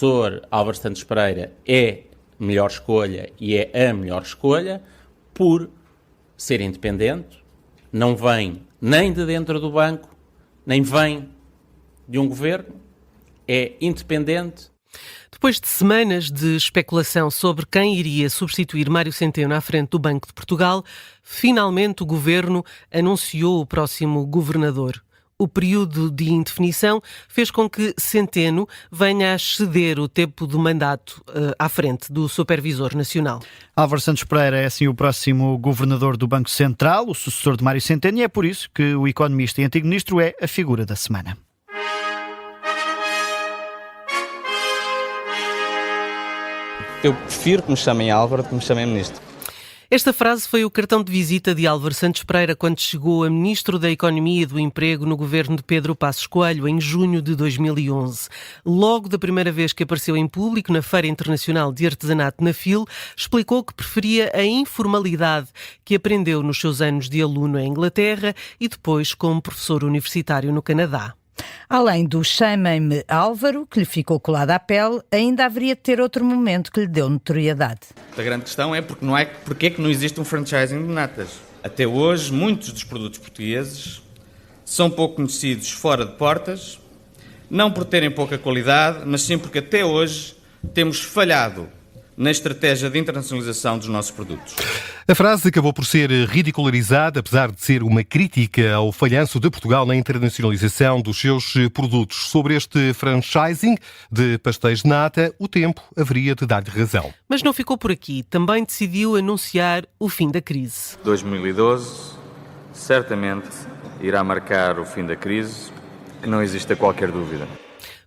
professor Álvaro Santos Pereira é a melhor escolha e é a melhor escolha por ser independente, não vem nem de dentro do banco, nem vem de um governo, é independente. Depois de semanas de especulação sobre quem iria substituir Mário Centeno à frente do Banco de Portugal, finalmente o governo anunciou o próximo governador. O período de indefinição fez com que Centeno venha a ceder o tempo do mandato à frente do Supervisor Nacional. Álvaro Santos Pereira é assim o próximo governador do Banco Central, o sucessor de Mário Centeno, e é por isso que o economista e antigo ministro é a figura da semana. Eu prefiro que me chamem Álvaro do que me chamem ministro. Esta frase foi o cartão de visita de Álvaro Santos Pereira quando chegou a Ministro da Economia e do Emprego no governo de Pedro Passos Coelho, em junho de 2011. Logo da primeira vez que apareceu em público na Feira Internacional de Artesanato na FIL, explicou que preferia a informalidade que aprendeu nos seus anos de aluno em Inglaterra e depois como professor universitário no Canadá. Além do chamem-me Álvaro, que lhe ficou colado à pele, ainda haveria de ter outro momento que lhe deu notoriedade. A grande questão é porque é que não existe um franchising de natas. Até hoje, muitos dos produtos portugueses são pouco conhecidos fora de portas, não por terem pouca qualidade, mas sim porque até hoje temos falhado na estratégia de internacionalização dos nossos produtos. A frase acabou por ser ridicularizada, apesar de ser uma crítica ao falhanço de Portugal na internacionalização dos seus produtos. Sobre este franchising de pastéis de nata, o tempo haveria de dar-lhe razão. Mas não ficou por aqui. Também decidiu anunciar o fim da crise. 2012 certamente irá marcar o fim da crise, que não existe qualquer dúvida.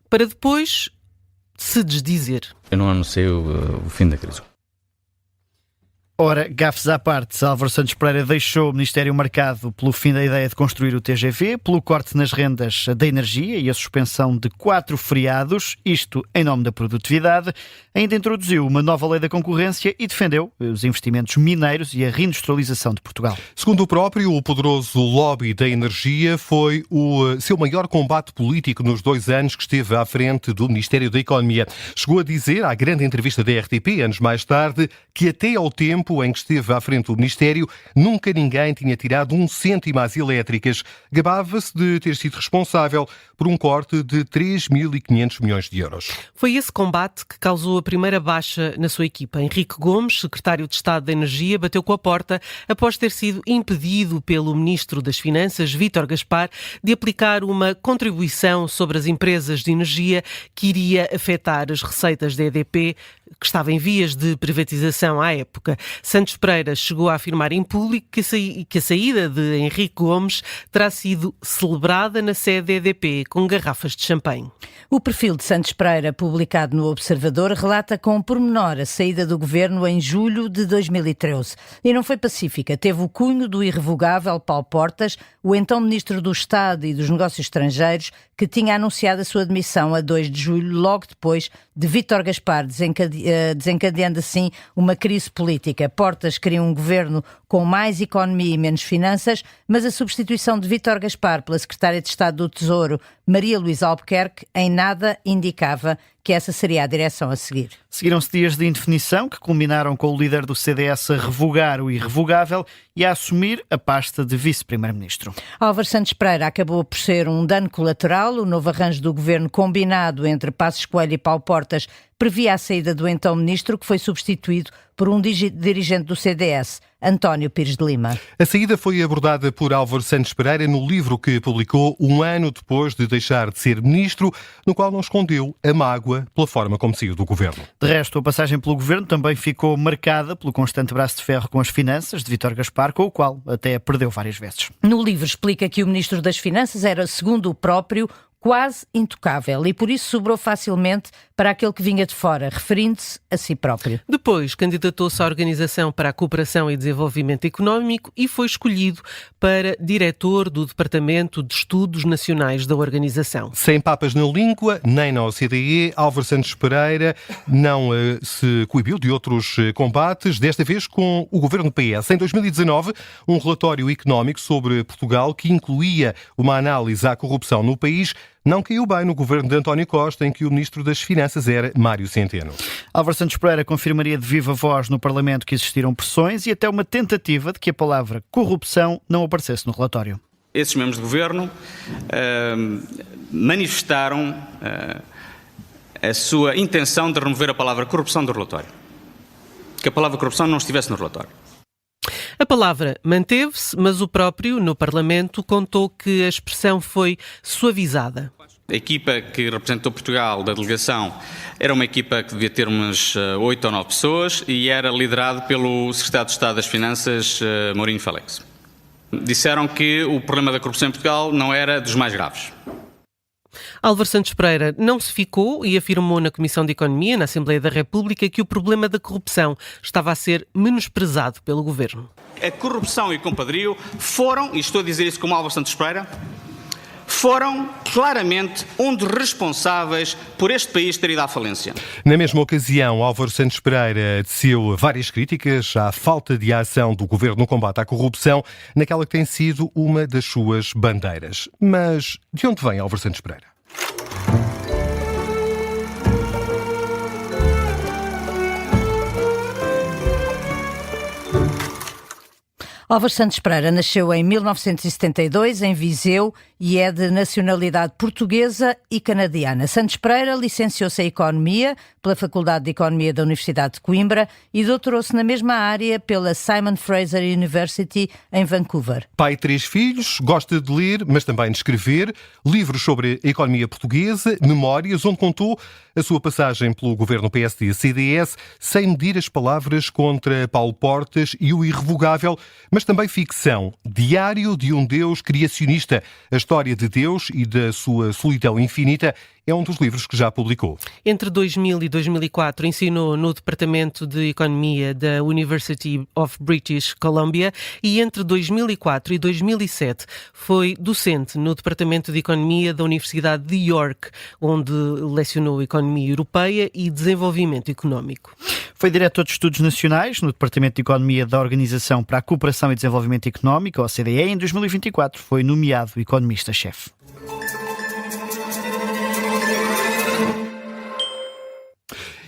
Para depois se desdizer. Eu não anunciei o fim da crise. Ora, gafes à parte, Álvaro Santos Pereira deixou o Ministério marcado pelo fim da ideia de construir o TGV, pelo corte nas rendas da energia e a suspensão de 4 feriados, isto em nome da produtividade. Ainda introduziu uma nova lei da concorrência e defendeu os investimentos mineiros e a reindustrialização de Portugal. Segundo o próprio, o poderoso lobby da energia foi o seu maior combate político nos 2 anos que esteve à frente do Ministério da Economia. Chegou a dizer, à grande entrevista da RTP, anos mais tarde, que até ao tempo em que esteve à frente do Ministério, nunca ninguém tinha tirado 1 cêntimo às elétricas. Gabava-se de ter sido responsável por um corte de 3.500 milhões de euros. Foi esse combate que causou a primeira baixa na sua equipa. Henrique Gomes, secretário de Estado da Energia, bateu com a porta após ter sido impedido pelo Ministro das Finanças, Vítor Gaspar, de aplicar uma contribuição sobre as empresas de energia que iria afetar as receitas da EDP, que estava em vias de privatização à época. Santos Pereira chegou a afirmar em público que a saída de Henrique Gomes terá sido celebrada na sede da EDP com garrafas de champanhe. O perfil de Santos Pereira, publicado no Observador, relata com pormenor a saída do governo em julho de 2013. E não foi pacífica. Teve o cunho do irrevogável Paulo Portas, o então Ministro do Estado e dos Negócios Estrangeiros, que tinha anunciado a sua demissão a 2 de julho, logo depois de Vítor Gaspar, desencadeando assim uma crise política. Portas queria um governo com mais economia e menos finanças, mas a substituição de Vítor Gaspar pela Secretária de Estado do Tesouro, Maria Luísa Albuquerque, em nada indicava que essa seria a direção a seguir. Seguiram-se dias de indefinição que culminaram com o líder do CDS a revogar o irrevogável e a assumir a pasta de vice-primeiro-ministro. Álvaro Santos Pereira acabou por ser um dano colateral. O novo arranjo do governo combinado entre Passos Coelho e Paulo Portas previa a saída do então ministro, que foi substituído por um dirigente do CDS, António Pires de Lima. A saída foi abordada por Álvaro Santos Pereira no livro que publicou 1 ano depois de deixar de ser ministro, no qual não escondeu a mágoa pela forma como saiu do governo. De resto, a passagem pelo governo também ficou marcada pelo constante braço de ferro com as finanças de Vítor Gaspar, com o qual até perdeu várias vezes. No livro explica que o ministro das Finanças era, segundo o próprio, quase intocável e por isso sobrou facilmente para aquele que vinha de fora, referindo-se a si próprio. Depois candidatou-se à Organização para a Cooperação e Desenvolvimento Económico e foi escolhido para diretor do Departamento de Estudos Nacionais da organização. Sem papas na língua, nem na OCDE, Álvaro Santos Pereira não se coibiu de outros combates, desta vez com o governo PS. Em 2019, um relatório económico sobre Portugal que incluía uma análise à corrupção no país não caiu bem no governo de António Costa, em que o Ministro das Finanças era Mário Centeno. Álvaro Santos Pereira confirmaria de viva voz no Parlamento que existiram pressões e até uma tentativa de que a palavra corrupção não aparecesse no relatório. Esses membros do governo manifestaram a sua intenção de remover a palavra corrupção do relatório. Que a palavra corrupção não estivesse no relatório. A palavra manteve-se, mas o próprio, no Parlamento, contou que a expressão foi suavizada. A equipa que representou Portugal da delegação era uma equipa que devia ter umas 8 ou 9 pessoas e era liderado pelo Secretário de Estado das Finanças, Mourinho Félix. Disseram que o problema da corrupção em Portugal não era dos mais graves. Álvaro Santos Pereira não se ficou e afirmou na Comissão de Economia, na Assembleia da República, que o problema da corrupção estava a ser menosprezado pelo Governo. A corrupção e o compadrio foram, e estou a dizer isso como Álvaro Santos Pereira, foram claramente um dos responsáveis por este país ter ido à falência. Na mesma ocasião, Álvaro Santos Pereira teceu várias críticas à falta de ação do Governo no combate à corrupção, naquela que tem sido uma das suas bandeiras. Mas de onde vem Álvaro Santos Pereira? Álvaro Santos Pereira nasceu em 1972 em Viseu e é de nacionalidade portuguesa e canadiana. Santos Pereira licenciou-se em Economia pela Faculdade de Economia da Universidade de Coimbra e doutorou-se na mesma área pela Simon Fraser University em Vancouver. Pai de 3 filhos, gosta de ler, mas também de escrever, livros sobre a economia portuguesa, memórias, onde contou a sua passagem pelo governo PSD-CDS, sem medir as palavras contra Paulo Portas e o irrevogável, mas também ficção, Diário de um Deus Criacionista, a história de Deus e da sua solidão infinita, é um dos livros que já publicou. Entre 2000 e 2004 ensinou no Departamento de Economia da University of British Columbia e entre 2004 e 2007 foi docente no Departamento de Economia da Universidade de York, onde lecionou Economia Europeia e Desenvolvimento Económico. Foi diretor de Estudos Nacionais no Departamento de Economia da Organização para a Cooperação e Desenvolvimento Económico, OCDE, e em 2024 foi nomeado economista-chefe.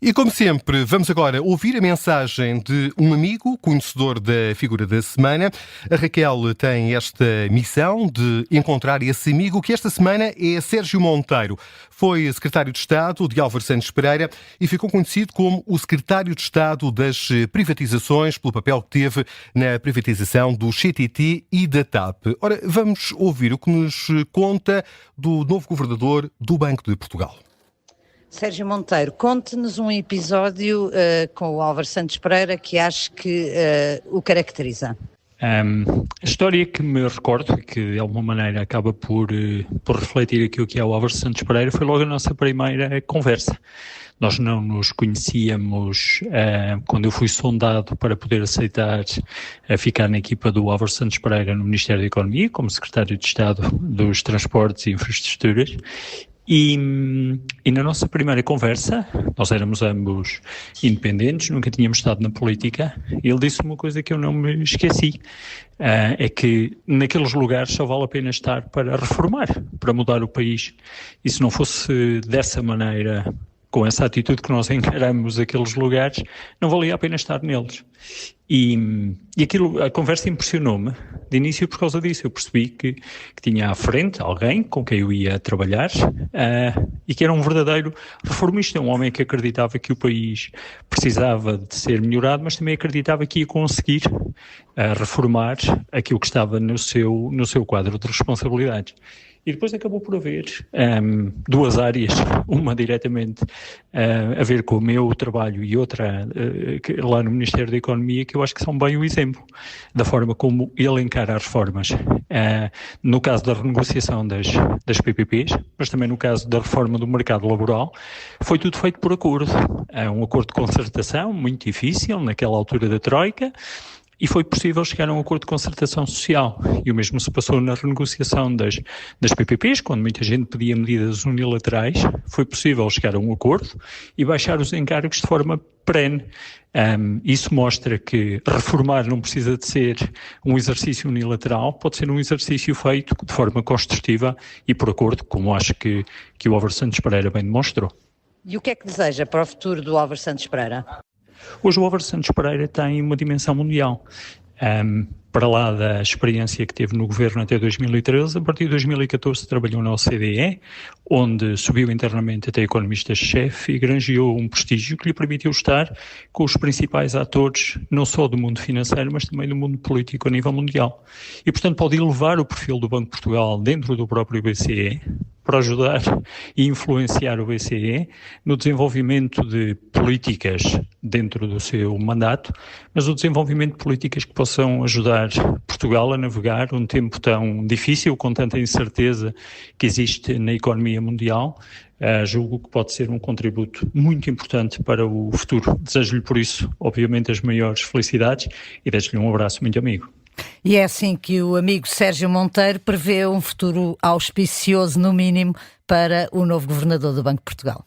E como sempre, vamos agora ouvir a mensagem de um amigo, conhecedor da figura da semana. A Raquel tem esta missão de encontrar esse amigo, que esta semana é Sérgio Monteiro. Foi secretário de Estado de Álvaro Santos Pereira e ficou conhecido como o secretário de Estado das privatizações, pelo papel que teve na privatização do CTT e da TAP. Ora, vamos ouvir o que nos conta do novo governador do Banco de Portugal. Sérgio Monteiro, conte-nos um episódio com o Álvaro Santos Pereira que acho que o caracteriza. A história que me recordo, e que de alguma maneira acaba por refletir aquilo que é o Álvaro Santos Pereira, foi logo a nossa primeira conversa. Nós não nos conhecíamos quando eu fui sondado para poder aceitar ficar na equipa do Álvaro Santos Pereira no Ministério da Economia, como secretário de Estado dos Transportes e Infraestruturas. E na nossa primeira conversa, nós éramos ambos independentes, nunca tínhamos estado na política, e ele disse uma coisa que eu não me esqueci, é que naqueles lugares só vale a pena estar para reformar, para mudar o país. E se não fosse dessa maneira, com essa atitude que nós encaramos aqueles lugares, não valia a pena estar neles. E a conversa impressionou-me de início por causa disso. Eu percebi que tinha à frente alguém com quem eu ia trabalhar e que era um verdadeiro reformista, um homem que acreditava que o país precisava de ser melhorado, mas também acreditava que ia conseguir reformar aquilo que estava no seu quadro de responsabilidades. E depois acabou por haver duas áreas, uma diretamente a ver com o meu trabalho e outra lá no Ministério da Economia, que eu acho que são bem o exemplo da forma como ele encara as reformas. No caso da renegociação das PPPs, mas também no caso da reforma do mercado laboral, foi tudo feito por acordo. Um acordo de concertação muito difícil naquela altura da Troika, e foi possível chegar a um acordo de concertação social. E o mesmo se passou na renegociação das PPPs, quando muita gente pedia medidas unilaterais, foi possível chegar a um acordo e baixar os encargos de forma perene. Isso mostra que reformar não precisa de ser um exercício unilateral, pode ser um exercício feito de forma construtiva e por acordo, como acho que o Álvaro Santos Pereira bem demonstrou. E o que é que deseja para o futuro do Álvaro Santos Pereira? Hoje o Álvaro Santos Pereira tem uma dimensão mundial. Para lá da experiência que teve no governo até 2013, a partir de 2014 trabalhou na OCDE, onde subiu internamente até economista-chefe e granjeou um prestígio que lhe permitiu estar com os principais atores, não só do mundo financeiro, mas também do mundo político a nível mundial. E, portanto, pode elevar o perfil do Banco de Portugal dentro do próprio BCE, para ajudar e influenciar o BCE no desenvolvimento de políticas dentro do seu mandato, mas o desenvolvimento de políticas que possam ajudar Portugal a navegar um tempo tão difícil, com tanta incerteza que existe na economia mundial. Julgo que pode ser um contributo muito importante para o futuro. Desejo-lhe por isso, obviamente, as maiores felicidades e deixo-lhe um abraço muito amigo. E é assim que o amigo Sérgio Monteiro prevê um futuro auspicioso, no mínimo, para o novo governador do Banco de Portugal.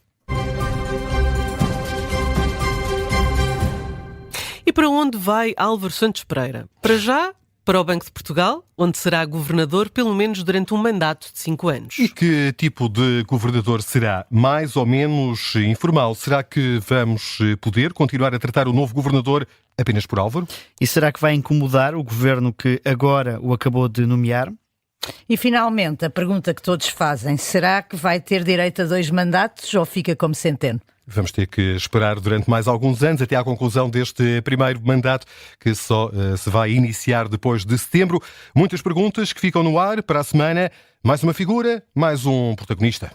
E para onde vai Álvaro Santos Pereira? Para já, para o Banco de Portugal, onde será governador pelo menos durante um mandato de 5 anos. E que tipo de governador será? Mais ou menos informal? Será que vamos poder continuar a tratar o novo governador apenas por Álvaro? E será que vai incomodar o governo que agora o acabou de nomear? E finalmente, a pergunta que todos fazem, será que vai ter direito a 2 mandatos ou fica como Centeno? Vamos ter que esperar durante mais alguns anos até à conclusão deste primeiro mandato, que só se vai iniciar depois de setembro. Muitas perguntas que ficam no ar para a semana. Mais uma figura, mais um protagonista.